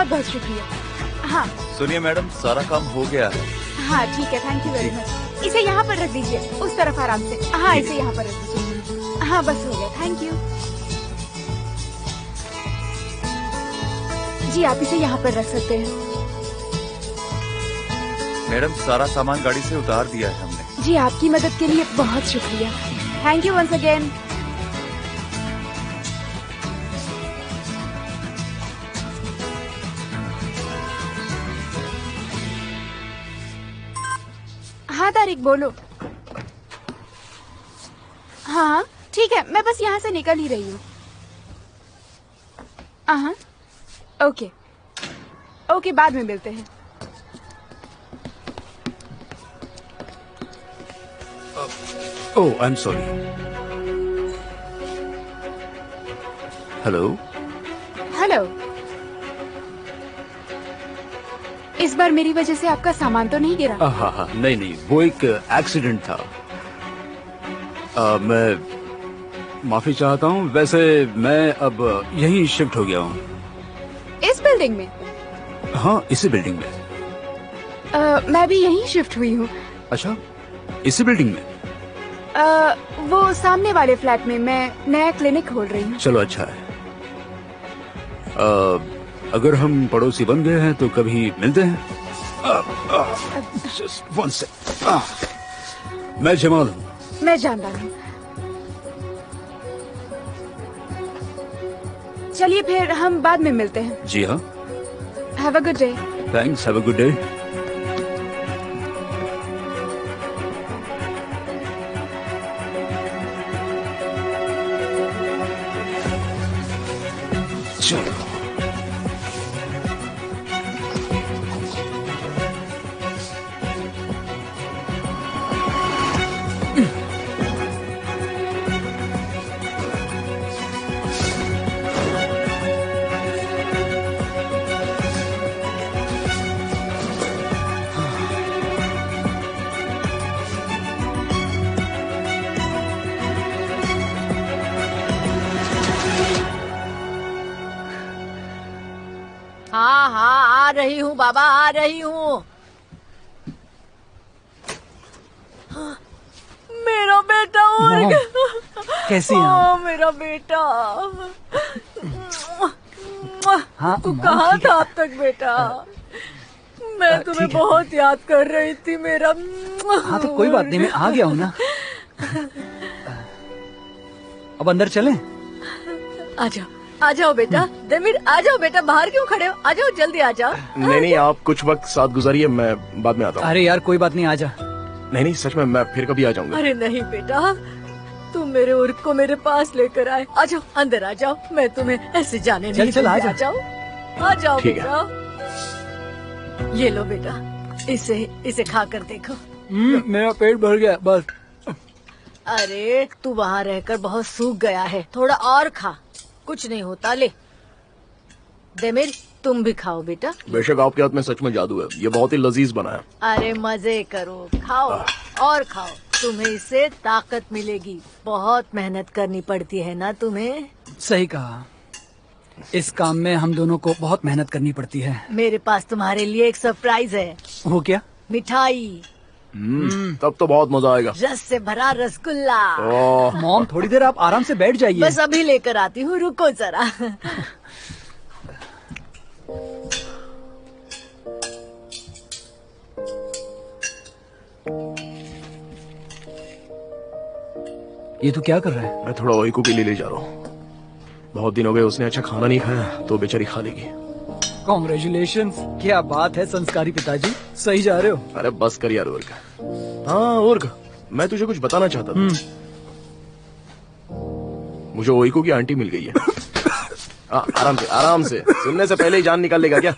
बहुत बहुत शुक्रिया। हाँ सुनिए मैडम, सारा काम हो गया है। हाँ ठीक है, थैंक यू वेरी मच। इसे यहाँ पर रख दीजिए, उस तरफ आराम से। हाँ इसे यहाँ पर रख दीजिए। हाँ बस हो गया, थैंक यू जी। आप इसे यहाँ पर रख सकते हैं। मैडम सारा सामान गाड़ी से उतार दिया है हमने। जी आपकी मदद के लिए बहुत शुक्रिया। Thank you once again. हाँ तारिक बोलो। हाँ ठीक है, मैं बस यहाँ से निकल ही रही हूँ। हाँ ओके ओके, बाद में मिलते हैं। Oh I am sorry. Hello hello. इस बार मेरी वजह से आपका सामान तो नहीं गिरा? हाँ हाँ नहीं नहीं, वो एक एक्सीडेंट था। मैं माफी चाहता हूँ। वैसे मैं अब यहीं शिफ्ट हो गया हूँ। इस बिल्डिंग में? हाँ इसी बिल्डिंग में। मैं भी यहीं शिफ्ट हुई हूँ। अच्छा, इसी बिल्डिंग में? वो सामने वाले फ्लैट में मैं नया क्लिनिक खोल रही हूँ। चलो अच्छा है। अगर हम पड़ोसी बन गए हैं तो कभी मिलते हैं। Just one sec. मैं जमाल हूँ। मैं जानता हूँ। चलिए फिर हम बाद में मिलते हैं। जी हाँ। Have a good day. Thanks, have a good day. चलो हाँ हाँ आ रही हूँ बाबा, आ रही हूँ। मेरा बेटा उड़ गया। कैसी मेरा बेटा। हाँ, तू कहाँ था अब तक बेटा? मैं तुम्हें बहुत याद कर रही थी मेरा। हाँ तो कोई बात नहीं, मैं आ गया हूँ ना। अब अंदर चलें? आ जाओ बेटा। देमिर आ जाओ बेटा, बाहर क्यों खड़े हो? आ जाओ जल्दी आ जाओ। नहीं आप कुछ वक्त साथ गुजारिए, मैं बाद में आता हूँ। अरे यार कोई बात नहीं, आ जा। नहीं सच में, मैं फिर कभी आ जाऊंगा। अरे नहीं बेटा, तुम मेरे उर्क को मेरे पास लेकर आए। आ जाओ अंदर आ जाओ, मैं तुम्हें ऐसे जाने नहीं चल, दूंगी। आ जाओ ठीक बेटा। ये लो बेटा, इसे खा कर देखो। मेरा पेट भर गया बस। अरे तू वहाँ रहकर बहुत सूख गया है, थोड़ा और खा, कुछ नहीं होता। ले देमिर, तुम भी खाओ बेटा। बेशक आपके हाथ में सच में जादू है, ये बहुत ही लजीज बना है। अरे मजे करो, खाओ और खाओ, तुम्हें इससे ताकत मिलेगी। बहुत मेहनत करनी पड़ती है ना तुम्हें। सही कहा, इस काम में हम दोनों को बहुत मेहनत करनी पड़ती है। मेरे पास तुम्हारे लिए एक सरप्राइज है। वो क्या? मिठाई। तब तो बहुत मजा आएगा। रस से भरा रसगुल्ला। मॉम थोड़ी देर आप आराम से बैठ जाइए। बस अभी लेकर आती हूँ, रुको जरा। ये तू क्या कर रहा है? मैं थोड़ा ओइको के लिए ले जा रहा हूँ। बहुत दिन हो गए उसने अच्छा खाना नहीं खाया, तो बेचारी खा लेगी। कॉन्ग्रेचुलेशन, क्या बात है संस्कारी पिताजी, सही जा रहे हो। अरे बस कर यार उर्ग। हाँ उर्ग, मैं तुझे कुछ बताना चाहता था। मुझे ओइको की आंटी मिल गई है। आराम से सुनने से पहले ही जान निकाल लेगा क्या?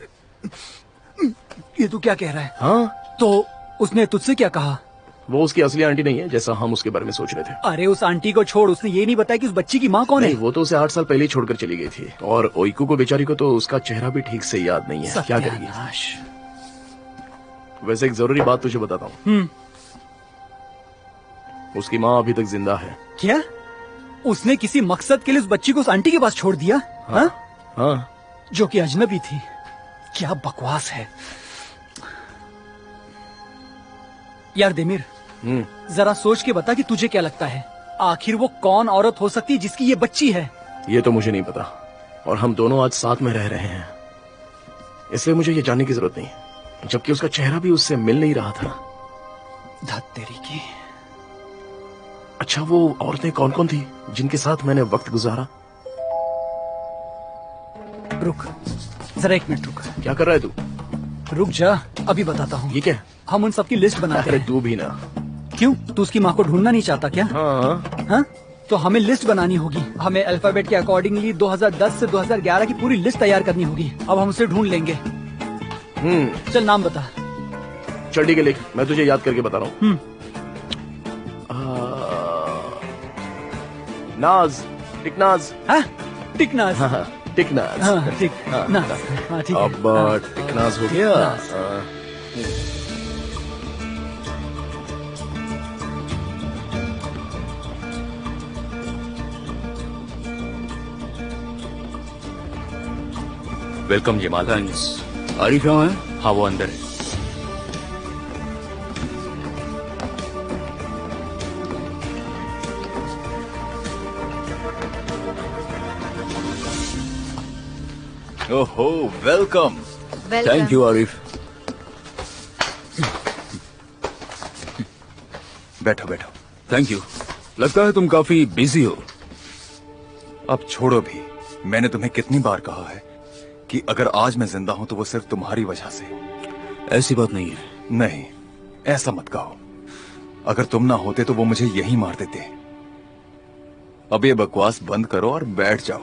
ये तू क्या कह रहा है? हाँ तो उसने तुझसे क्या कहा? वो उसकी असली आंटी नहीं है जैसा हम उसके बारे में सोच रहे थे। अरे उस आंटी को छोड़, उसने ये नहीं बताया कि उस बच्ची की माँ कौन है। नहीं, वो तो उसे 8 साल पहले ही छोड़कर चली गई थी, और ओइको को बेचारी को तो उसका चेहरा भी ठीक से याद नहीं है। क्या करेगी? वैसे एक जरूरी बात तुझे बताता हूँ। उसकी माँ अभी तक जिंदा है। क्या? उसने किसी मकसद के लिए उस बच्ची को उस आंटी के पास छोड़ दिया? हाँ? हाँ। जो कि अजनबी थी। क्या बकवास है यार देमिर। जरा सोच के बता कि तुझे क्या लगता है, आखिर वो कौन औरत हो सकती है जिसकी ये बच्ची है? ये तो मुझे नहीं पता, और हम दोनों आज साथ में रह रहे हैं, इसलिए मुझे ये जानने की जरूरत नहीं, जबकि उसका चेहरा भी उससे मिल नहीं रहा था। धत तेरी की। अच्छा, वो औरतें कौन कौन थी जिनके साथ मैंने वक्त गुजारा? रुक जरा 1 मिनट रुक। क्या कर रहा है तू? रुक जा, अभी बताता हूँ। ये क्या? हम उन सबकी लिस्ट बनाते अरे हैं। तू भी ना। क्यों, तू उसकी माँ को ढूंढना नहीं चाहता क्या? हाँ, हाँ? तो हमें लिस्ट बनानी होगी। हमें अल्फाबेट के अकॉर्डिंगली 2010 से 2011 की पूरी लिस्ट तैयार करनी होगी। अब हम उसे ढूंढ लेंगे। चल नाम बता। चल ठीक है, लिख, मैं तुझे याद करके बता रहा हूँ। नाज, टिकनाज। हाँ? टिकनाज। हाँ, टिकनाज। हाँ, ठीक। नाज। हाँ, ठीक है। अब टिकनाज हो गया। नाज। वेलकम जमाल। थैंक्स। आरिफ यहाँ है? हाँ, वो अंदर है। ओहो, वेलकम। Thank you Arif. बैठो बैठो। Thank you. लगता है तुम काफी बिजी हो। अब छोड़ो भी, मैंने तुम्हें कितनी बार कहा है कि अगर आज मैं जिंदा हूं तो वो सिर्फ तुम्हारी वजह से। ऐसी बात नहीं है। नहीं, ऐसा मत कहो। अगर तुम ना होते तो वो मुझे यहीं मार देते। अब ये बकवास बंद करो और बैठ जाओ।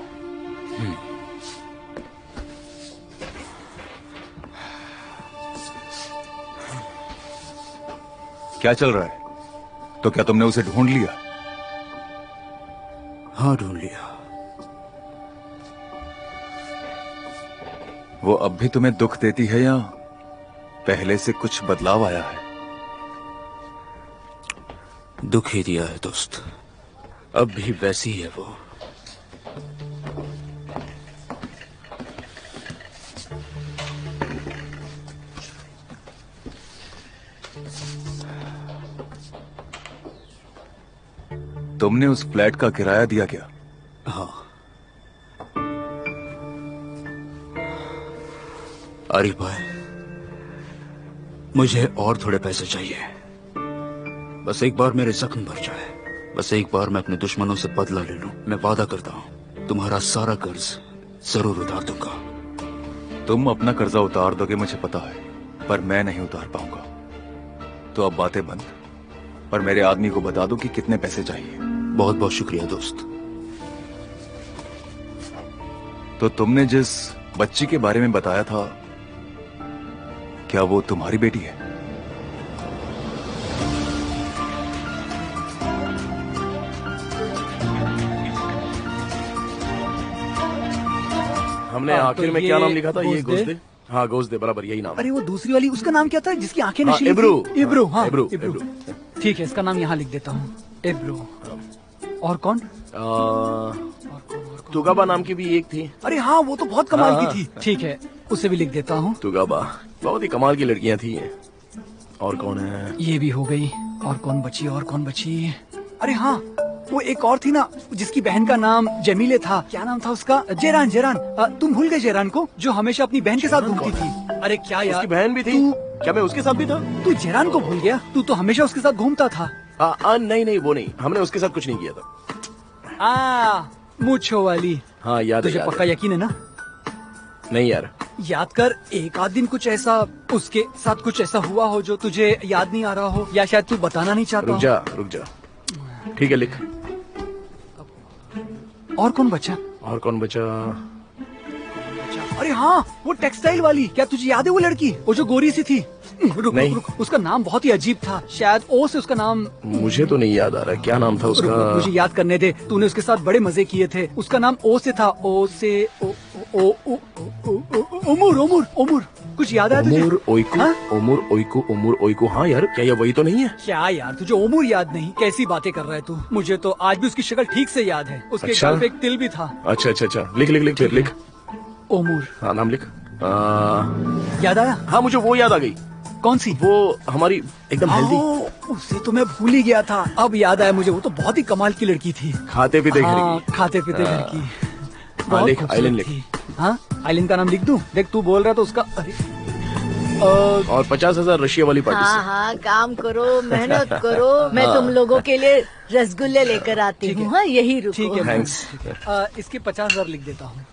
क्या चल रहा है? तो क्या तुमने उसे ढूंढ लिया? हाँ, ढूंढ लिया। वो अब भी तुम्हें दुख देती है या पहले से कुछ बदलाव आया है? दुख ही दिया है दोस्त, अब भी वैसी ही है वो। तुमने उस फ्लैट का किराया दिया क्या? हाँ। आरिफ भाई, मुझे और थोड़े पैसे चाहिए। बस एक बार मेरे जख्म भर जाए, बस एक बार मैं अपने दुश्मनों से बदला ले लूं। मैं वादा करता हूं तुम्हारा सारा कर्ज जरूर उतार दूंगा। तुम अपना कर्जा उतार दोगे मुझे पता है, पर मैं नहीं उतार पाऊंगा। तो अब बातें बंद, पर मेरे आदमी को बता दो कि कितने पैसे चाहिए। बहुत बहुत शुक्रिया दोस्त। तो तुमने जिस बच्ची के बारे में बताया था, क्या वो तुम्हारी बेटी है? हमने आखिर में क्या नाम लिखा था? ये गोश्ते। हाँ, गोश्ते, बराबर यही नाम। अरे वो दूसरी वाली, उसका नाम क्या था जिसकी आंखें हाँ, नशीली इब्रू। थी? इब्रू। हाँ, इब्रू। इब्रू। ठीक है, इसका नाम यहाँ लिख देता हूँ, इब्रू। और कौन? तुगाबा नाम की भी एक थी। अरे हाँ, वो तो बहुत कमाल हाँ। की थी। ठीक है, उसे भी लिख देता हूँ। तुगाबा बहुत ही कमाल की लड़कियां थी। और कौन है? ये भी हो गई। और कौन बची? और कौन बची? अरे हाँ, वो एक और थी ना जिसकी बहन का नाम जमीले था। क्या नाम था उसका? जेरान। जेरान, तुम भूल गए जेरान को, जो हमेशा अपनी बहन के साथ घूमती थी। अरे क्या यार, उसकी बहन भी थी? क्या मैं उसके साथ भी था? तू जेरान को भूल गया? तू तो हमेशा उसके साथ घूमता था। नहीं, वो नहीं, हमने उसके साथ कुछ नहीं किया था। मूछो वाली। हाँ, याद तुझे है, पक्का यकीन है ना? नहीं यार, याद कर, एक आध दिन कुछ ऐसा उसके साथ कुछ ऐसा हुआ हो जो तुझे याद नहीं आ रहा हो, या शायद तू बताना नहीं चाहता हो। रुक जा। ठीक है, लिख। और कौन बचा? और कौन बचा? अरे हाँ, वो टेक्सटाइल वाली। क्या तुझे याद है वो लड़की, वो जो गोरी सी थी? नहीं। रुक, उसका नाम बहुत ही अजीब था, शायद ओ से उसका नाम। मुझे तो नहीं याद आ रहा क्या नाम था उसका। मुझे याद करने दे, तूने उसके साथ बड़े मजे किए थे। उसका नाम ओ से था। ओ से ओमुर। कुछ याद आया तुझे? ओमुर ओइकू। हाँ यार, क्या ये वही तो नहीं है? क्या यार, तुझे ओमुर याद नहीं? कैसी बातें कर रहा है तू? मुझे तो आज भी उसकी शक्ल ठीक से याद है। उसके अच्छा। गाल पे एक तिल भी था। अच्छा, लिख फिर लिख। ओमुर। हाँ, नाम लिख। याद आया? हाँ, मुझे वो याद आ गई। कौन सी? वो हमारी एकदम हेल्दी, उससे तो मैं भूल ही गया था। अब याद आया मुझे, वो तो बहुत ही कमाल की लड़की थी। खाते पीते घर हाँ, की। खाते पीते घर की। बहुत लिख, खूबसूरत आइलैंड लिख। थी। हाँ, आइलैंड का नाम लिख दूं? देख तू बोल रहा तो उसका और 50,000 रशिया वाली पार्टी हाँ से। हाँ, काम करो, मेहनत करो। मैं तुम लोगों के लिए रसगुल्ले लेकर आती ठीक है। हूँ। हाँ, यही रुको। ठीक है, थैंक्स। इसके 50,000 लिख देता हूँ।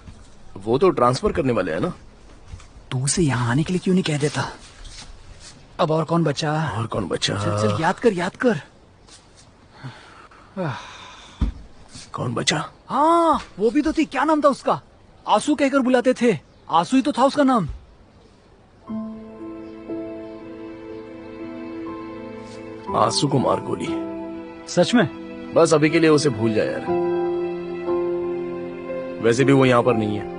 वो तो ट्रांसफर करने वाले हैं ना? तू उसे यहाँ आने के लिए क्यों नहीं कह देता? अब और कौन बचा? और कौन बचा? चल चल, याद कर याद कर। कौन बचा? हाँ, वो भी तो थी। क्या नाम था उसका? आंसू कहकर बुलाते थे। आंसू ही तो था उसका नाम। आंसू को मार गोली। सच में? बस अभी के लिए उसे भूल जा यार। वैसे भी वो यहाँ पर नहीं है।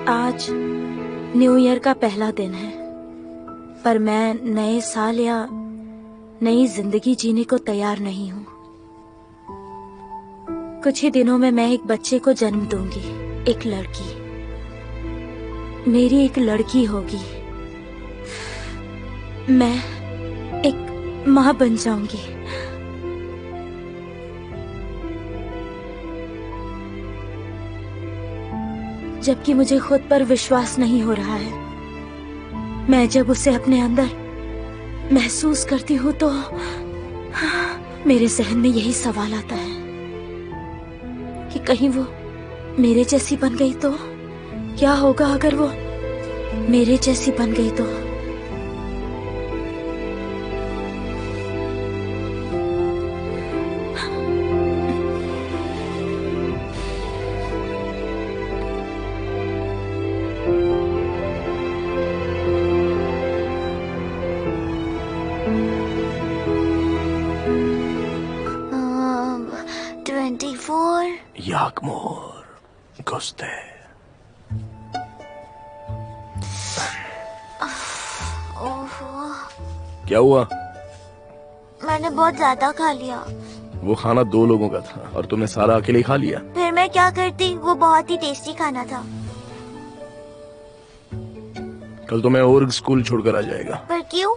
आज न्यू ईयर का पहला दिन है, पर मैं नए साल या नई जिंदगी जीने को तैयार नहीं हूँ। कुछ ही दिनों में मैं एक बच्चे को जन्म दूंगी, एक लड़की। मेरी एक लड़की होगी। मैं एक माँ बन जाऊंगी। जबकि मुझे खुद पर विश्वास नहीं हो रहा है। मैं जब उसे अपने अंदर महसूस करती हूँ तो मेरे जहन में यही सवाल आता है कि कहीं वो मेरे जैसी बन गई तो? क्या होगा अगर वो मेरे जैसी बन गई तो? याकमोर गुस्ते। क्या हुआ? मैंने बहुत ज्यादा खा लिया। वो खाना 2 लोगों का था और तुमने सारा अकेले ही खा लिया। फिर मैं क्या करती? वो बहुत ही टेस्टी खाना था। कल तो मैं और स्कूल छोड़कर आ जाएगा। पर क्यों?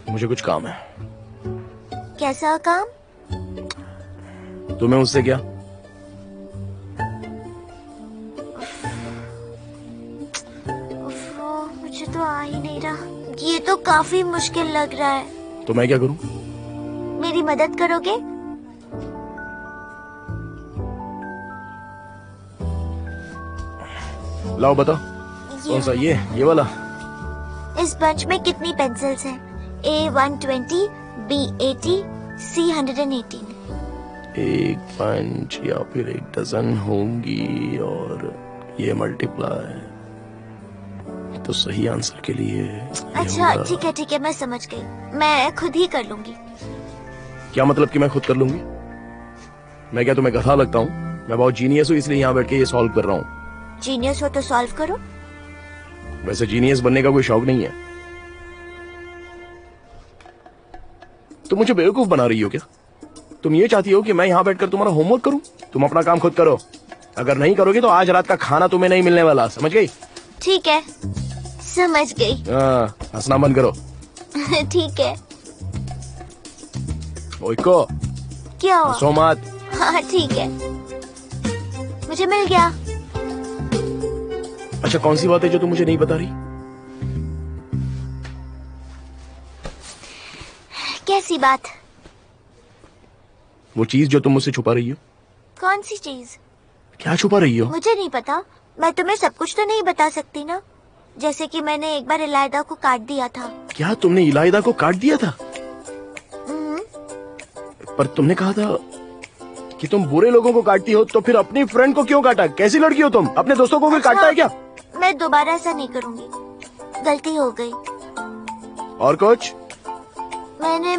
मुझे कुछ काम है। कैसा काम? तुम्हें उससे क्या? मुझे तो आ ही नहीं रहा। ये तो काफी मुश्किल लग रहा है। तो मैं क्या करूं? मेरी मदद करोगे? लाओ बताओ। कौन सा? ये वाला? इस बंच में कितनी पेंसिल्स हैं? A120, B80, C118। एक पंच या फिर 1 डजन होंगी और ये मल्टीप्लाई तो सही आंसर के लिए अच्छा ठीक है, मैं समझ गई। मैं खुद ही कर लूंगी। क्या मतलब कि मैं खुद कर लूंगी? मैं क्या तुम्हें गधा लगता हूँ? मैं बहुत जीनियस हूँ इसलिए यहाँ बैठ के ये सॉल्व कर रहा हूँ। जीनियस हो तो सॉल्व करो। वैसे जीनियस बनने का कोई शौक नहीं है। तुम मुझे बेवकूफ बना रही हो क्या? तुम ये चाहती हो कि मैं यहाँ बैठकर तुम्हारा होमवर्क करूं? तुम अपना काम खुद करो। अगर नहीं करोगे तो आज रात का खाना तुम्हें नहीं मिलने वाला। समझ गई? ठीक है, समझ गई। हंसना बंद करो। ठीक है। ओइको, क्या हुआ? हंसो मत। हाँ ठीक है, मुझे मिल गया। अच्छा, कौन सी बात है जो तुम मुझे नहीं बता रही? कैसी बात? वो चीज जो तुम मुझसे छुपा रही हो। कौन सी चीज? क्या छुपा रही हो? मुझे नहीं पता। मैं तुम्हें सब कुछ तो नहीं बता सकती ना। जैसे कि मैंने एक बार इलायदा को काट दिया था। क्या तुमने इलायदा को काट दिया था? पर तुमने कहा था कि तुम बुरे लोगों को काटती हो, तो फिर अपनी फ्रेंड को क्यों काटा? कैसी लड़की हो तुम? अपने दोस्तों को भी काटता है क्या? मैं दोबारा ऐसा नहीं करूँगी, गलती हो गई। और कुछ? मैंने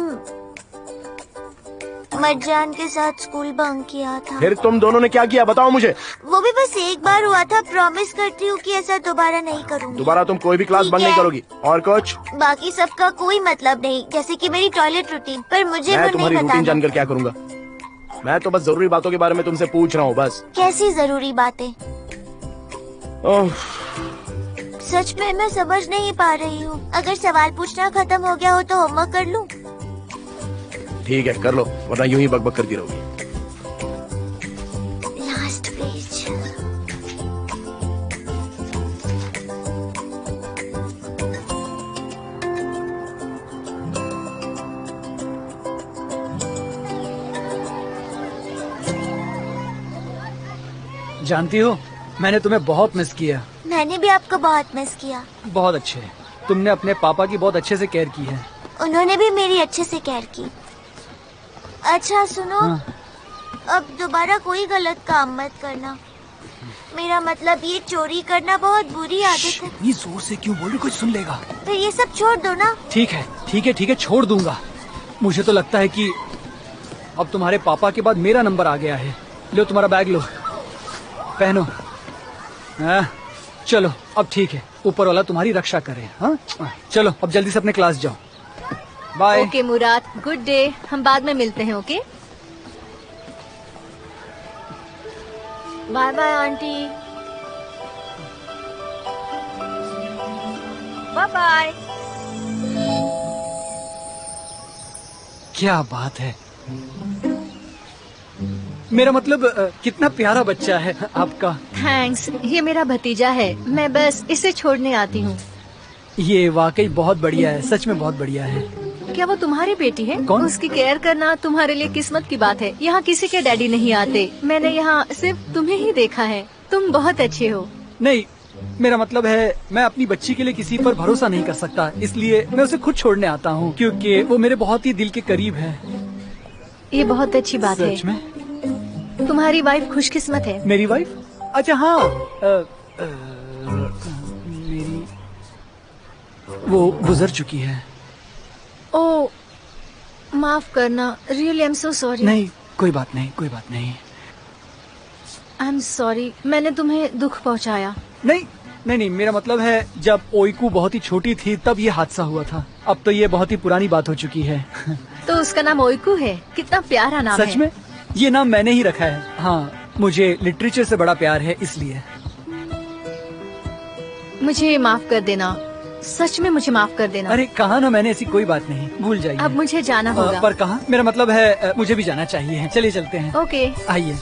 मर्जान के साथ स्कूल बंक किया था। फिर तुम दोनों ने क्या किया, बताओ मुझे। वो भी बस एक बार हुआ था। प्रॉमिस करती हूँ कि ऐसा दोबारा नहीं करूँगी। दोबारा तुम कोई भी क्लास ठीक बंक नहीं है। करोगी। और कुछ? बाकी सबका कोई मतलब नहीं, जैसे कि मेरी टॉयलेट रूटीन। पर मुझे मैं वो तुम्हारी नहीं रूटीन बताना। जानकर क्या करूंगा? मैं तो बस जरूरी बातों के बारे में तुमसे पूछ रहा हूँ बस। कैसी जरूरी बातें? ओह, सच में मैं समझ नहीं पा रही हूँ। अगर सवाल पूछना खत्म हो गया हो तो होमवर्क कर लूँ? ठीक है कर लो, वरना यूं ही बकबक करती रहोगी। Last page. जानती हो, मैंने तुम्हें बहुत मिस किया। मैंने भी आपको बहुत मिस किया। बहुत अच्छे। तुमने अपने पापा की बहुत अच्छे से केयर की है। उन्होंने भी मेरी अच्छे से केयर की। अच्छा सुनो, अब दोबारा कोई गलत काम मत करना। मेरा मतलब ये चोरी करना बहुत बुरी आदत है। इतनी जोर से क्यों बोल रही, कोई सुन लेगा। फिर ये सब छोड़ दो ना। ठीक है ठीक है ठीक है, छोड़ दूंगा। मुझे तो लगता है कि अब तुम्हारे पापा के बाद मेरा नंबर आ गया है। लो तुम्हारा बैग लो, पहनो। चलो अब ठीक है, ऊपर वाला तुम्हारी रक्षा करे। हाँ चलो अब जल्दी से अपने क्लास जाओ। Bye. Okay Murad, good day. हम बाद में मिलते हैं। Okay bye bye aunty. Bye bye. क्या बात है। मेरा मतलब कितना प्यारा बच्चा है आपका। थैंक्स। ये मेरा भतीजा है, मैं बस इसे छोड़ने आती हूँ। ये वाकई बहुत बढ़िया है, सच में बहुत बढ़िया है। क्या वो तुम्हारी बेटी है? कौन? उसकी केयर करना तुम्हारे लिए किस्मत की बात है। यहाँ किसी के डैडी नहीं आते। मैंने यहाँ सिर्फ तुम्हें ही देखा है। तुम बहुत अच्छे हो। नहीं, मेरा मतलब है मैं अपनी बच्ची के लिए किसी पर भरोसा नहीं कर सकता, इसलिए मैं उसे खुद छोड़ने आता हूँ, क्योंकि वो मेरे बहुत ही दिल के करीब है। ये बहुत अच्छी बात है। सच में? तुम्हारी वाइफ खुशकिस्मत है। मेरी वाइफ? अच्छा हाँ, मेरी वो गुजर चुकी है। ओ माफ करना, really I am so sorry. नहीं कोई बात नहीं, कोई बात नहीं। आई एम सॉरी, मैंने तुम्हें दुख पहुंचाया। नहीं नहीं नहीं, मेरा मतलब है जब ओइकू बहुत ही छोटी थी तब ये हादसा हुआ था। अब तो ये बहुत ही पुरानी बात हो चुकी है। तो उसका नाम ओइकू है? कितना प्यारा नाम है। सच में? ये नाम मैंने ही रखा है। हाँ, मुझे लिटरेचर से बड़ा प्यार है इसलिए। मुझे माफ कर देना, सच में मुझे माफ कर देना। अरे कहा ना मैंने, ऐसी कोई बात नहीं, भूल जाइए। अब मुझे जाना होगा। पर कहा? मेरा मतलब है मुझे भी जाना चाहिए। चलिए चलते हैं। ओके आइए।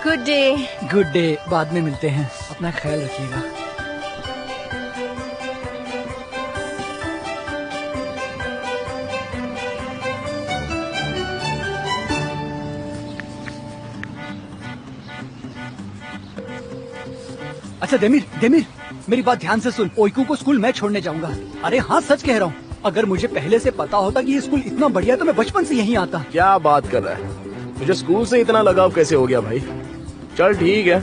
Good day. Good day. बाद में मिलते हैं, अपना ख्याल रखिएगा। अच्छा देमीर, देमीर मेरी बात ध्यान से सुन। ओइकू को स्कूल मैं छोड़ने जाऊंगा। अरे हाँ सच कह रहा हूँ। अगर मुझे पहले से पता होता कि ये स्कूल इतना बढ़िया है तो मैं बचपन से यहीं आता। क्या बात कर रहा है? मुझे स्कूल से इतना लगाव कैसे हो गया भाई? चल ठीक है,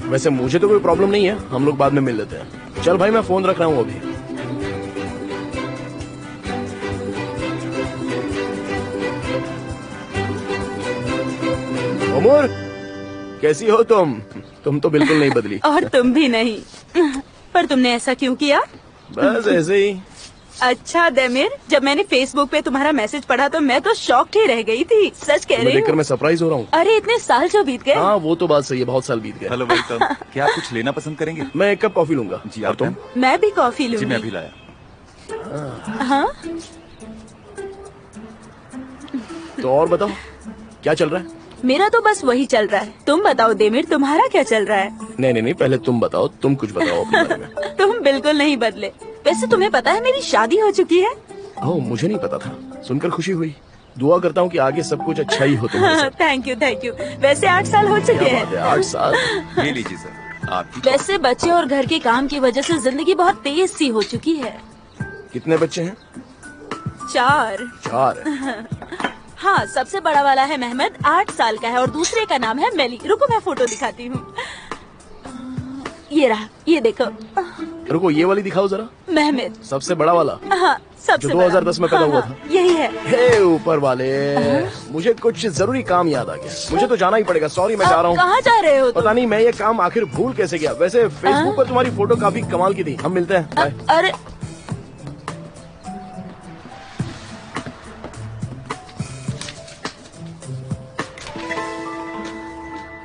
वैसे मुझे तो कोई प्रॉब्लम नहीं है, हम लोग बाद में मिल लेते हैं। चल भाई मैं फोन रख रहा हूँ अभी। उमर कैसी हो तुम? तुम तो बिल्कुल नहीं बदली। और तुम भी नहीं। पर तुमने ऐसा क्यों किया? बस ऐसे ही। अच्छा देमिर, जब मैंने फेसबुक पे तुम्हारा मैसेज पढ़ा तो मैं तो शॉक्ड ही रह गई थी। सच कह रही देखकर हूँ। मैं सरप्राइज हो रहा हूँ। अरे इतने साल जो बीत गए। हाँ वो तो बात सही है, बहुत साल बीत गए। Hello welcome. क्या आप कुछ लेना पसंद करेंगे? मैं एक कप कॉफी लूंगा। जी और आप तुम? मैं भी कॉफी जी मैं लूंगी। अभी लाया। हाँ तो और बताओ क्या चल रहा है? मेरा तो बस वही चल रहा है। तुम बताओ देमिर, तुम्हारा क्या चल रहा है? नहीं नहीं नहीं, पहले तुम बताओ, तुम कुछ बताओ अपने बारे में। तुम बिल्कुल नहीं बदले। वैसे तुम्हें पता है मेरी शादी हो चुकी है? ओह, मुझे नहीं पता था। सुनकर खुशी हुई। दुआ करता हूँ कि आगे सब कुछ अच्छा ही हो तुम्हारे साथ। Thank you thank you. वैसे 8 साल हो चुके क्या बात है, 8 साल। ये लीजिए सर आपकी। वैसे बच्चे और घर के काम की वजह से जिंदगी बहुत तेज सी हो चुकी है। कितने बच्चे हैं? 4। 4। हाँ, सबसे बड़ा वाला है मेहमद, 8 साल का है, और दूसरे का नाम है मेली। रुको मैं फोटो दिखाती हूँ। ये रहा, ये देखो। रुको, ये वाली दिखाओ जरा। मेहमद सबसे बड़ा वाला, हाँ, सबसे जो बड़ा। 2010 में पैदा हुआ था। यही है। हे ऊपर वाले, मुझे कुछ जरूरी काम याद आ गया। मुझे तो जाना ही पड़ेगा। सॉरी, मैं जा रहा हूँ। कहाँ जा रहे हो तुम? पता नहीं मैं ये काम आखिर भूल कैसे गया। वैसे फेसबुक पर तुम्हारी फोटो काफी कमाल की थी। हम मिलते हैं, बाय। अरे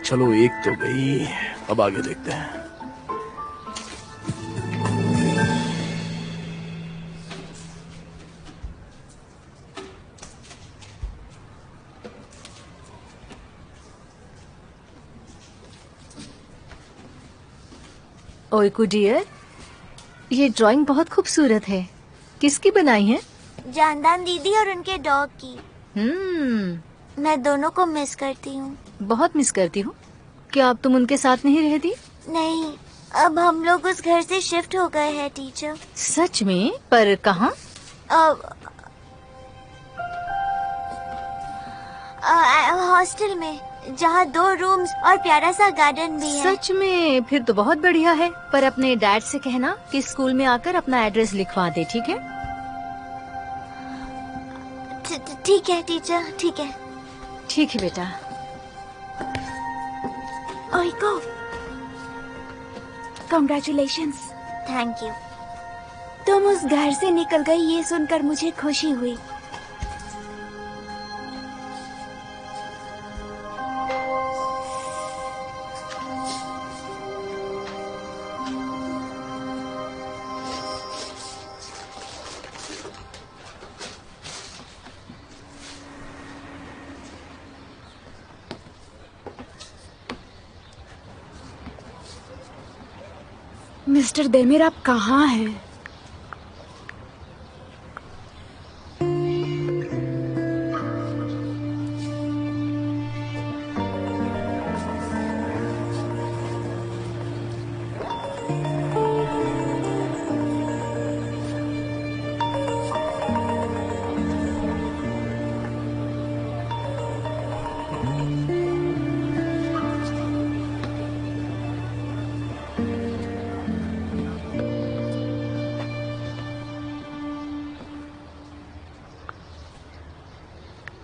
चलो, एक तो गई, अब आगे देखते हैं। ओइकू डियर, ये ड्राइंग बहुत खूबसूरत है। किसकी बनाई है? जानदान दीदी और उनके डॉग की। मैं दोनों को मिस करती हूँ। बहुत मिस करती हूँ। क्या अब तुम उनके साथ नहीं रहती? नहीं, अब हम लोग उस घर से शिफ्ट हो गए हैं टीचर। सच में? पर कहाँ? हॉस्टल में, जहाँ 2 रूम्स और प्यारा सा गार्डन भी है। सच में? फिर तो बहुत बढ़िया है। पर अपने डैड से कहना कि स्कूल में आकर अपना एड्रेस लिखवा दे, ठीक है? ठीक है टीचर, ठीक है। ठीक है बेटा। ओइको, कॉन्ग्रेचुलेशंस। Thank you. तुम उस घर से निकल गई, ये सुनकर मुझे खुशी हुई। मिस्टर देमिर, आप कहाँ हैं?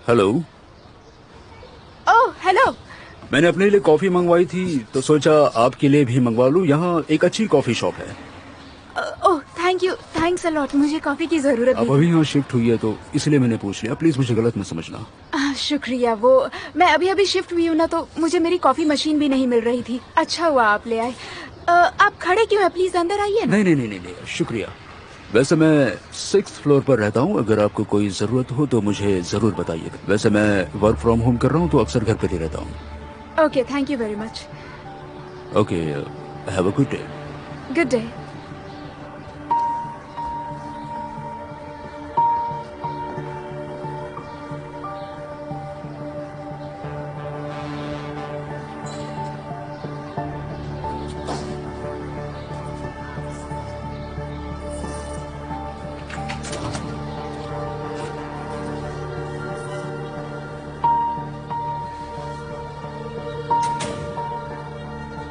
हेलो। ओह, हेलो। मैंने अपने लिए कॉफी मंगवाई थी तो सोचा आपके लिए भी मंगवा लूं। यहाँ एक अच्छी कॉफी शॉप है। Oh, thank you, thanks a lot. मुझे कॉफी की जरूरत अब थी। अभी यहाँ शिफ्ट हुई है तो इसलिए मैंने पूछ लिया। प्लीज मुझे गलत मत समझना। शुक्रिया। वो मैं अभी शिफ्ट हुई हूँ ना, तो मुझे मेरी कॉफी मशीन भी नहीं मिल रही थी। अच्छा हुआ आप ले आए। आप खड़े क्यों हैं? प्लीज अंदर आइए ना। नहीं, शुक्रिया। वैसे मैं 6th फ्लोर पर रहता हूँ। अगर आपको कोई जरूरत हो तो मुझे जरूर बताइएगा। वैसे मैं वर्क फ्रॉम होम कर रहा हूँ तो अक्सर घर पर ही रहता हूँ। Okay, thank you very much. Okay, have a good day. Good day.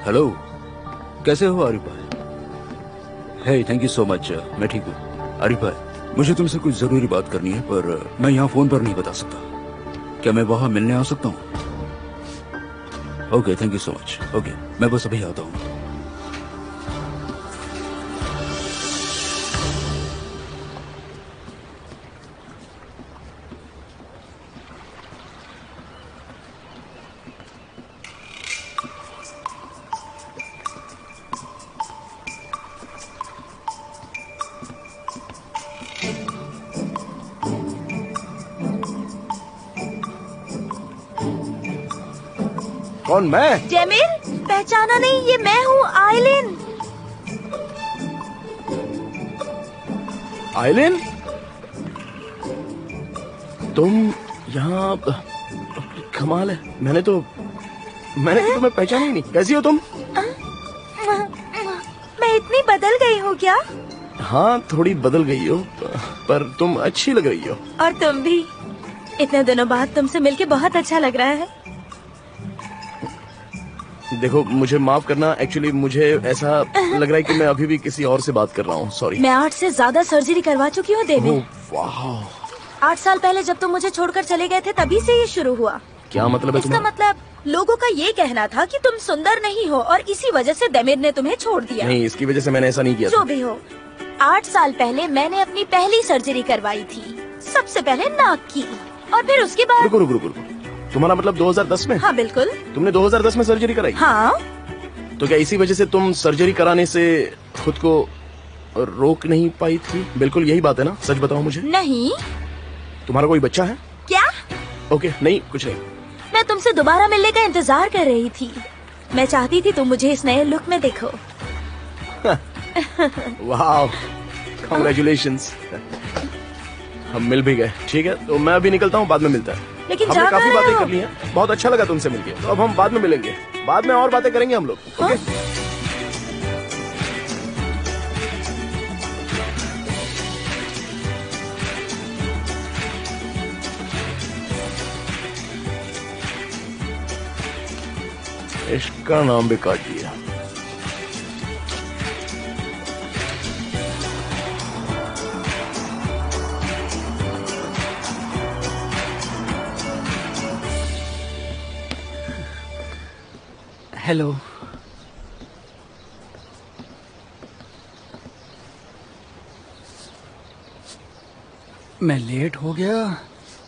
Hello, कैसे हो आरिफ भाई? हे, थैंक यू सो मच। मैं ठीक हूँ। आरिफ भाई, मुझे तुमसे कुछ जरूरी बात करनी है, पर मैं यहाँ फोन पर नहीं बता सकता। क्या मैं वहाँ मिलने आ सकता हूँ? Okay, thank you so much. Okay, मैं बस अभी आता हूँ। कौन? मैं? डेमिर, पहचाना नहीं? ये मैं हूँ, आइलिन। आइलिन, तुम यहाँ? कमाल है, मैंने तो तुम्हें पहचाना ही नहीं। कैसी हो तुम? मैं इतनी बदल गई हूँ क्या? हाँ, थोड़ी बदल गई हो, पर तुम अच्छी लग रही हो। और तुम भी। इतने दिनों बाद तुमसे मिलके बहुत अच्छा लग रहा है। देखो, मुझे माफ करना, एक्चुअली मुझे ऐसा लग रहा है कि मैं अभी भी किसी और से बात कर रहा हूँ। सॉरी। मैं 8 से ज्यादा सर्जरी करवा चुकी हूँ देवी। वाह। 8 साल पहले जब तुम मुझे छोड़कर चले गए थे तभी से ये शुरू हुआ। क्या मतलब है इसका तुम्हारा? मतलब लोगों का ये कहना था कि तुम सुंदर नहीं हो और इसी वजह से देमिर ने तुम्हें छोड़ दिया। नहीं, इसकी वजह से मैंने ऐसा नहीं किया जो था। भी हो, 8 साल पहले मैंने अपनी पहली सर्जरी करवाई थी। सबसे पहले नाक की और फिर उसके बाद। रुको रुको रुको, तुम्हारा मतलब 2010 में? हाँ बिल्कुल। तुमने 2010 में सर्जरी कराई? हाँ। तो क्या इसी वजह से तुम सर्जरी कराने से खुद को रोक नहीं पाई थी? बिल्कुल यही बात है ना? सच बताओ मुझे। नहीं। तुम्हारा कोई बच्चा है? क्या? ओके, नहीं, कुछ नहीं। मैं तुमसे दोबारा मिलने का इंतजार कर रही थी। मैं चाहती थी तुम मुझे इस नए लुक में देखो। वाह, कांग्रेचुलेशंस। हम मिल भी गए। ठीक है, तो मैं अभी निकलता हूँ, बाद में मिलता है। लेकिन हमने जा काफी कहाँ बातें रहे हो? कर ली हैं। बहुत अच्छा लगा तुमसे मिलके। तो अब हम बाद में मिलेंगे, बाद में और बातें करेंगे हम लोग। ओके? इश्क का नाम भी काट दिया। हेलो। मैं लेट हो गया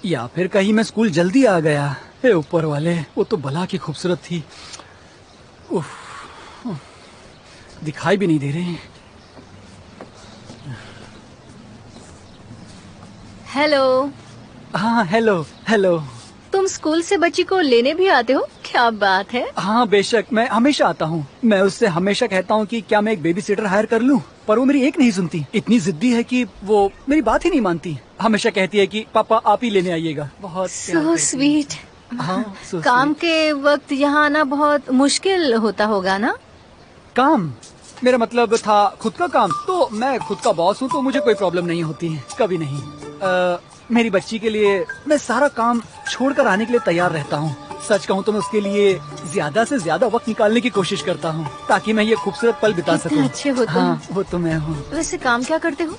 या फिर कहीं मैं स्कूल जल्दी आ गया? हे ऊपर वाले, वो तो भला की खूबसूरत थी। उफ, दिखाई भी नहीं दे रहे। हेलो। हाँ, हेलो हेलो। तुम स्कूल से बच्ची को लेने भी आते हो? क्या बात है। हाँ बेशक, मैं हमेशा आता हूँ। मैं उससे हमेशा कहता हूँ कि क्या मैं एक बेबी सिटर हायर कर लूँ, पर वो मेरी एक नहीं सुनती। इतनी जिद्दी है कि वो मेरी बात ही नहीं मानती। हमेशा कहती है कि पापा आप ही लेने आइएगा। बहुत प्यार सो करती है। स्वीट। हाँ, so काम sweet। के वक्त यहाँ आना बहुत मुश्किल होता होगा ना? काम? मेरा मतलब था खुद का काम। तो मैं खुद का बॉस हूँ, तो मुझे कोई प्रॉब्लम नहीं होती है, कभी नहीं। मेरी बच्ची के लिए मैं सारा काम छोड़कर आने के लिए तैयार रहता हूँ। सच कहूँ तो मैं उसके लिए ज्यादा से ज्यादा वक्त निकालने की कोशिश करता हूँ ताकि मैं ये खूबसूरत पल बिता कितने सकूँ। अच्छे हो तुम। हाँ, वो तो मैं हूँ। वैसे काम क्या करते हो?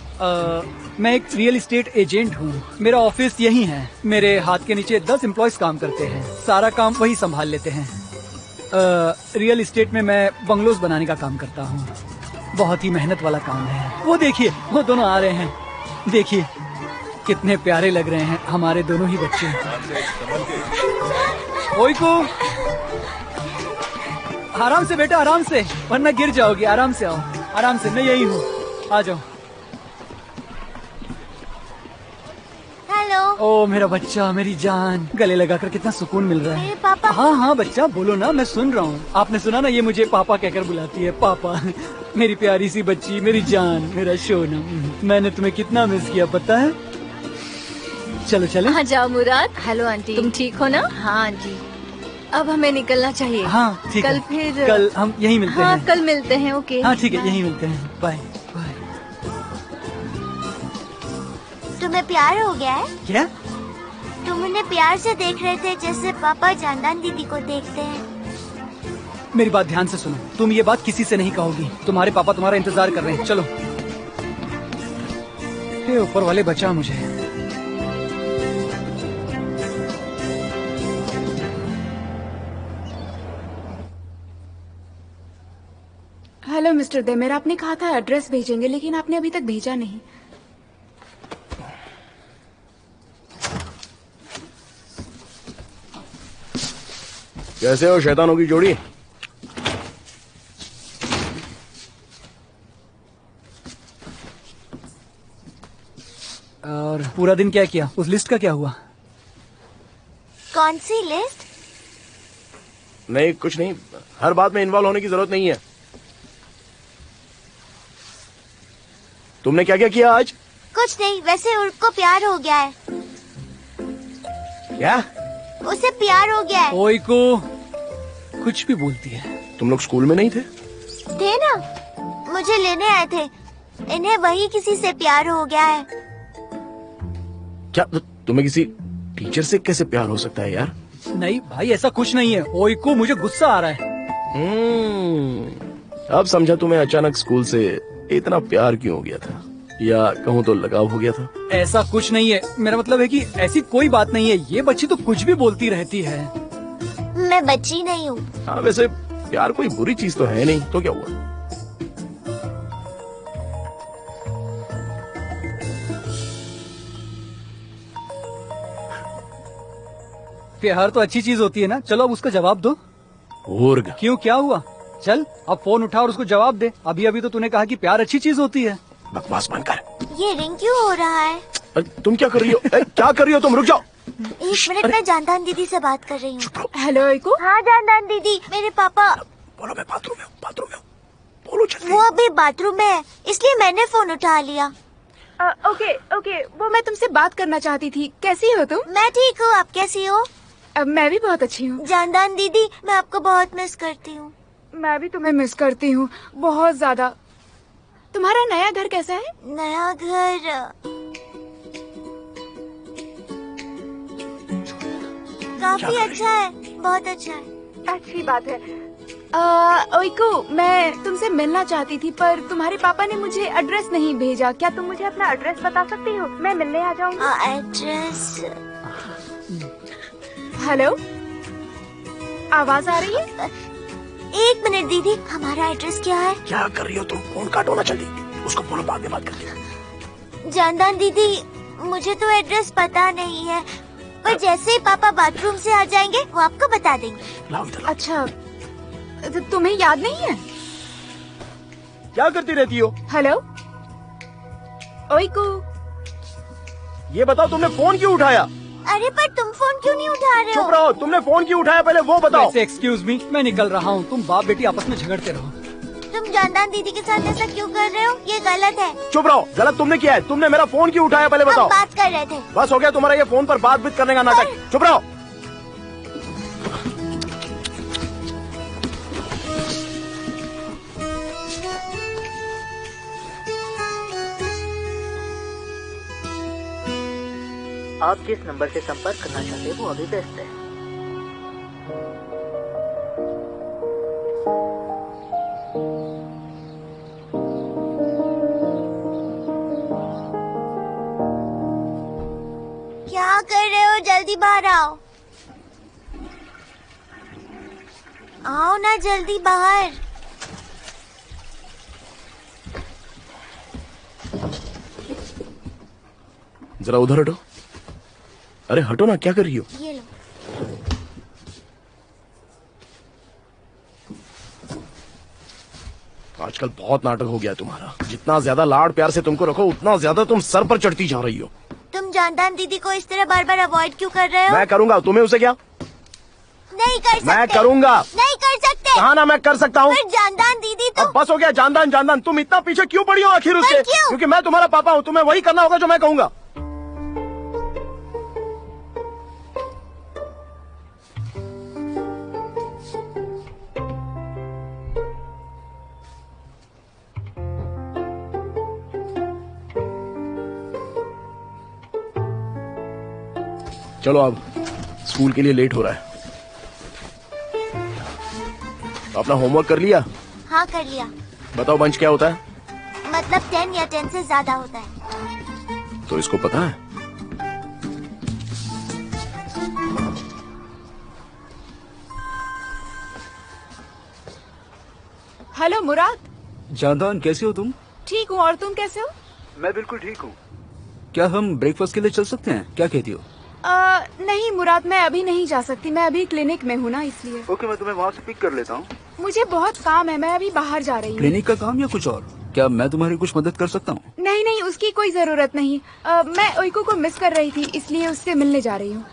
मैं एक रियल एस्टेट एजेंट हूँ। मेरा ऑफिस यही है। मेरे हाथ के नीचे 10 एम्प्लॉयज काम करते हैं। सारा काम वही संभाल लेते हैं। रियल एस्टेट में मैं बंगलोज बनाने का काम करता हूँ। बहुत ही मेहनत वाला काम है। वो देखिए, वो दोनों आ रहे हैं। देखिए कितने प्यारे लग रहे हैं हमारे दोनों ही बच्चे। ओई को, आराम से बेटा, आराम से, वरना गिर जाओगे। आराम से आओ, आराम से। मैं यही हूँ, आ जाओ। हेलो। ओ मेरा बच्चा, मेरी जान, गले लगाकर कितना सुकून मिल रहा है। मेरे पापा। हाँ हाँ बच्चा, बोलो ना, मैं सुन रहा हूँ। आपने सुना ना, ये मुझे पापा कहकर बुलाती है। पापा, मेरी प्यारी सी बच्ची, मेरी जान, मेरा सोना। मैंने तुम्हें कितना मिस किया पता है। चलो चले। हाँ जाओ मुराद। Hello aunty. तुम ठीक हो ना? हाँ आंटी। अब हमें निकलना चाहिए। हाँ ठीक है। कल फिर कल हम यहीं मिलते हाँ हैं। कल मिलते हैं। ओके। हाँ ठीक है, यहीं मिलते हैं। Bye bye. तुम्हें प्यार हो गया है? क्या? तुम उन्हें प्यार से देख रहे थे जैसे पापा जानदान दीदी को देखते हैं। मेरी बात ध्यान से सुनो। तुम ये बात किसी से नहीं कहोगी। तुम्हारे पापा तुम्हारा इंतजार कर रहे हैं। चलो। हे ऊपर वाले, बचा मुझे। हेलो मिस्टर देमेर, आपने कहा था एड्रेस भेजेंगे, लेकिन आपने अभी तक भेजा नहीं। कैसे हो शैतानों की जोड़ी? और पूरा दिन क्या किया? उस लिस्ट का क्या हुआ? कौन सी लिस्ट? नहीं, कुछ नहीं। हर बात में इन्वॉल्व होने की जरूरत नहीं है। तुमने क्या क्या किया आज? कुछ नहीं, वैसे उसको प्यार हो गया है। क्या? उसे प्यार हो गया है। ओई को कुछ भी बोलती है। तुम लोग स्कूल में नहीं थे? थे ना, मुझे लेने आए थे। इन्हें वही किसी से प्यार हो गया है। क्या तुम्हें किसी टीचर से कैसे प्यार हो सकता है यार? नहीं भाई, ऐसा कुछ नहीं है। ओई को मुझे गुस्सा आ रहा है। अब समझा तुम्हें अचानक स्कूल से इतना प्यार क्यों हो गया था, या कहूँ तो लगाव हो गया था। ऐसा कुछ नहीं है, मेरा मतलब है कि ऐसी कोई बात नहीं है। ये बच्ची तो कुछ भी बोलती रहती है। मैं बच्ची नहीं हूँ। हाँ वैसे प्यार कोई बुरी चीज तो है नहीं, तो क्या हुआ? प्यार तो अच्छी चीज होती है ना। चलो अब उसका जवाब दो। ओर्ग, क्यों, क्या हुआ? चल अब फोन उठा और उसको जवाब दे। अभी अभी तो तूने कहा कि प्यार अच्छी चीज होती है। बकवास बंद कर। ये रिंग क्यों हो रहा है? तुम क्या कर रही हो? क्या कर रही हो तुम? रुक जाओ। एक मिनट, मैं जानदान दीदी से बात कर रही हूँ। हेलो ओइको। हाँ जानदान दीदी, मेरे पापा। बोलो मैं बाथरूम में हूँ, बाथरूम में हूँ। बोलो जल्दी। वो अभी बाथरूम में है, इसलिए मैंने फोन उठा लिया। ओके ओके, वो मैं तुमसे बात करना चाहती थी। कैसी हो तुम? मैं ठीक हूँ, आप कैसी हो? मैं भी बहुत अच्छी हूँ। जानदान दीदी, मैं आपको बहुत मिस करती हूँ। मैं भी तुम्हें मिस करती हूँ, बहुत ज्यादा। तुम्हारा नया घर कैसा है? नया घर काफी अच्छा है, बहुत अच्छा है। अच्छी बात है। ओइको, मैं तुमसे मिलना चाहती थी, पर तुम्हारे पापा ने मुझे एड्रेस नहीं भेजा। क्या तुम मुझे अपना एड्रेस बता सकती हो? मैं मिलने आ जाऊंगी। एड्रेस? हेलो, आवाज आ रही है? एक मिनट दीदी, हमारा एड्रेस क्या है? क्या कर रही हो तुम? फोन काटो ना जल्दी। उसको बोलो बाद में बात करते। जानदान दीदी, मुझे तो एड्रेस पता नहीं है, पर जैसे ही पापा बाथरूम से आ जाएंगे वो आपको बता देंगे। लाओ इधर। अच्छा, तो तुम्हें याद नहीं है? क्या करती रहती हो? हेलो ओइको। ये बताओ तुमने फोन क्यों उठाया? अरे पर तुम फोन क्यों नहीं उठा रहे हो? चुप रहो, तुमने फोन क्यों उठाया पहले वो बताओ। वैसे एक्सक्यूज मी, मैं निकल रहा हूँ। तुम बाप बेटी आपस में झगड़ते रहो। तुम जानदान दीदी के साथ ऐसा क्यों कर रहे हो? ये गलत है। चुप रहो, गलत तुमने किया है। तुमने मेरा फोन क्यों उठाया पहले हम बताओ। बात कर रहे थे। बस हो गया तुम्हारा ये फोन पर बात करने का नाटक। चुप रहो। आप जिस नंबर से संपर्क करना चाहते हैं वो अभी व्यस्त है। क्या कर रहे हो? जल्दी बाहर आओ। आओ ना जल्दी बाहर। जरा उधर हटो। अरे हटो ना, क्या कर रही हो? ये लो। आजकल बहुत नाटक हो गया तुम्हारा। जितना ज्यादा लाड़ प्यार से तुमको रखो, उतना ज्यादा तुम सर पर चढ़ती जा रही हो। तुम जानदान दीदी को इस तरह बार बार अवॉइड क्यों कर रहे हो? मैं करूंगा, तुम्हें उसे क्या? नहीं कर सकते। मैं करूंगा। नहीं कर सकते। कहा ना मैं कर सकता हूँ। पर जानदान दीदी तो। अब बस हो गया। जानदान जानदान, तुम इतना पीछे क्यों पड़ी हो आखिर उससे? क्यों? क्योंकि मैं तुम्हारा पापा हूँ, तुम्हें वही करना होगा जो मैं कहूँगा। चलो अब स्कूल के लिए लेट हो रहा है। अपना होमवर्क कर लिया? हाँ कर लिया। बताओ बंच क्या होता है? मतलब 10 या 10 से ज्यादा होता है। तो इसको पता है? हेलो मुराद। जानदान, कैसे हो तुम? ठीक हूँ, और तुम कैसे हो? मैं बिल्कुल ठीक हूँ। क्या हम ब्रेकफास्ट के लिए चल सकते हैं? क्या कहती हो? नहीं मुराद, मैं अभी नहीं जा सकती। मैं अभी क्लिनिक में हूँ ना, इसलिए। ओके, मैं तुम्हें वहाँ से पिक कर लेता हूँ। मुझे बहुत काम है, मैं अभी बाहर जा रही हूँ। क्लिनिक का काम या कुछ और? क्या मैं तुम्हारी कुछ मदद कर सकता हूँ? नहीं नहीं, उसकी कोई जरूरत नहीं। मैं ओइको को मिस कर रही थी, इसलिए उससे मिलने जा रही हूँ।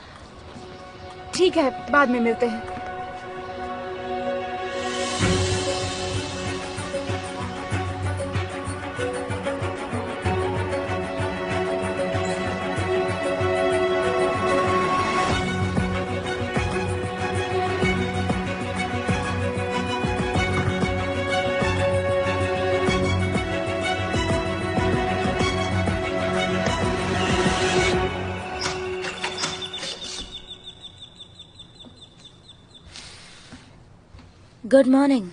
ठीक है, बाद में मिलते हैं। Good morning.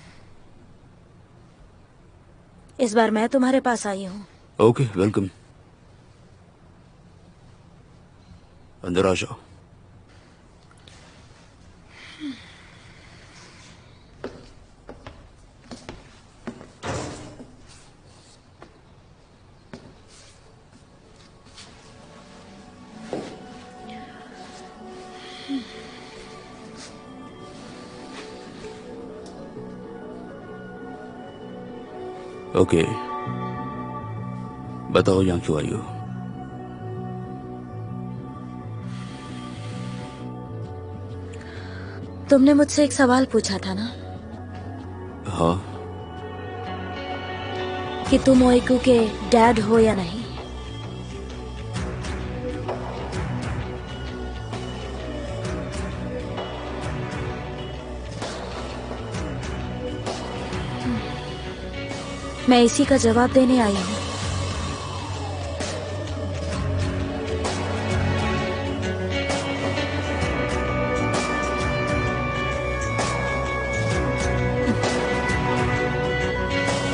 इस बार मैं तुम्हारे पास आई हूँ। Okay, welcome. अंदर आ जाओ। ओके, बताओ यहाँ क्यों आई हो? तुमने मुझसे एक सवाल पूछा था ना हाँ। कि तुम ओइकू के डैड हो या नहीं। मैं इसी का जवाब देने आई हूँ।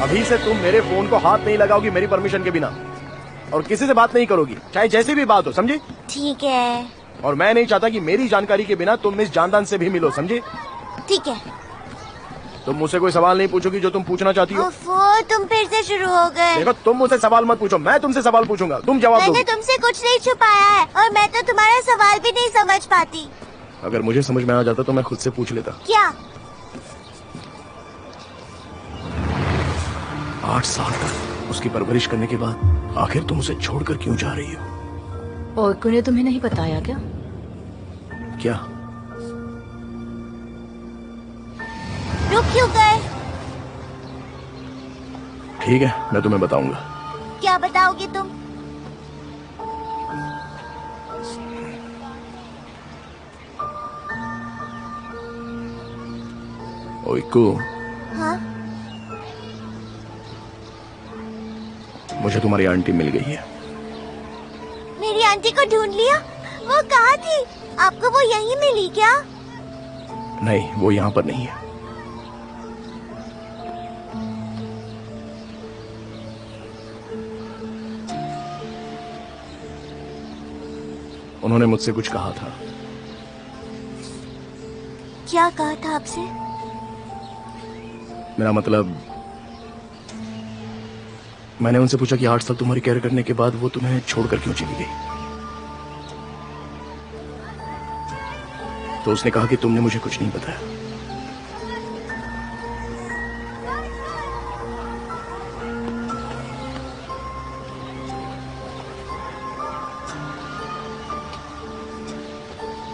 अभी से तुम मेरे फोन को हाथ नहीं लगाओगी मेरी परमिशन के बिना, और किसी से बात नहीं करोगी, चाहे जैसी भी बात हो, समझी? ठीक है। और मैं नहीं चाहता कि मेरी जानकारी के बिना तुम मिस जानदान से भी मिलो, समझी? ठीक है। तुम मुझसे कोई सवाल नहीं पूछोगी जो तुम पूछना चाहती हो। ओफो, तुम फिर से शुरू हो गए। देखो, तुम मुझसे सवाल मत पूछो, मैं तुमसे सवाल पूछूंगा, तुम जवाब दो। मैंने तुमसे कुछ नहीं छुपाया है, और मैं तो तुम्हारा सवाल भी नहीं समझ पाती। अगर मुझे समझ में आ जाता तो मैं खुद से पूछ लेता। क्या? 8 साल तक उसकी परवरिश करने के बाद आखिर तुम उसे छोड़कर क्यों जा रही हो? ओइकू ने तुम्हें नहीं बताया क्या? क्या? रुक क्यों गए? ठीक है, मैं तुम्हें बताऊंगा। क्या बताओगे तुम? ओइकू, हाँ? मुझे तुम्हारी आंटी मिल गई है। मेरी आंटी को ढूंढ लिया? वो कहाँ थी? आपको वो यहीं मिली क्या? नहीं, वो यहाँ पर नहीं है। उन्होंने मुझसे कुछ कहा था। क्या कहा था आपसे? मेरा मतलब, मैंने उनसे पूछा कि 8 साल तुम्हारी केयर करने के बाद वो तुम्हें छोड़कर क्यों चली गई। तो उसने कहा कि तुमने मुझे कुछ नहीं बताया।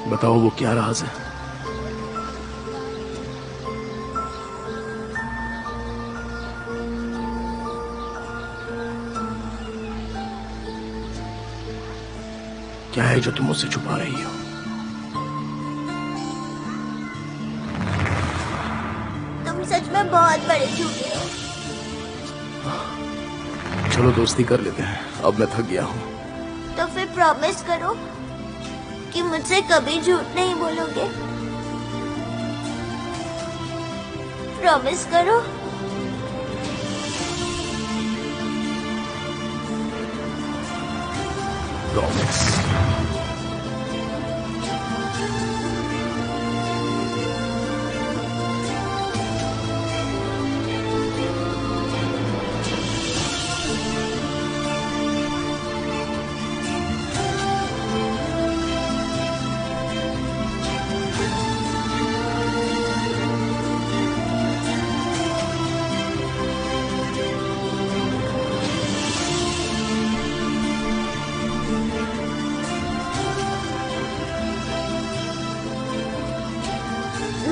बताओ वो क्या राज है? क्या है जो तुम मुझसे छुपा रही हो? तुम सच में बहुत बड़े झूठे हो। चलो दोस्ती कर लेते हैं, अब मैं थक गया हूँ। तो फिर प्रॉमिस करो कि मुझसे कभी झूठ नहीं बोलोगे। प्रॉमिस करो। प्रॉमिस।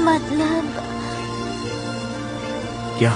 मतलब क्या?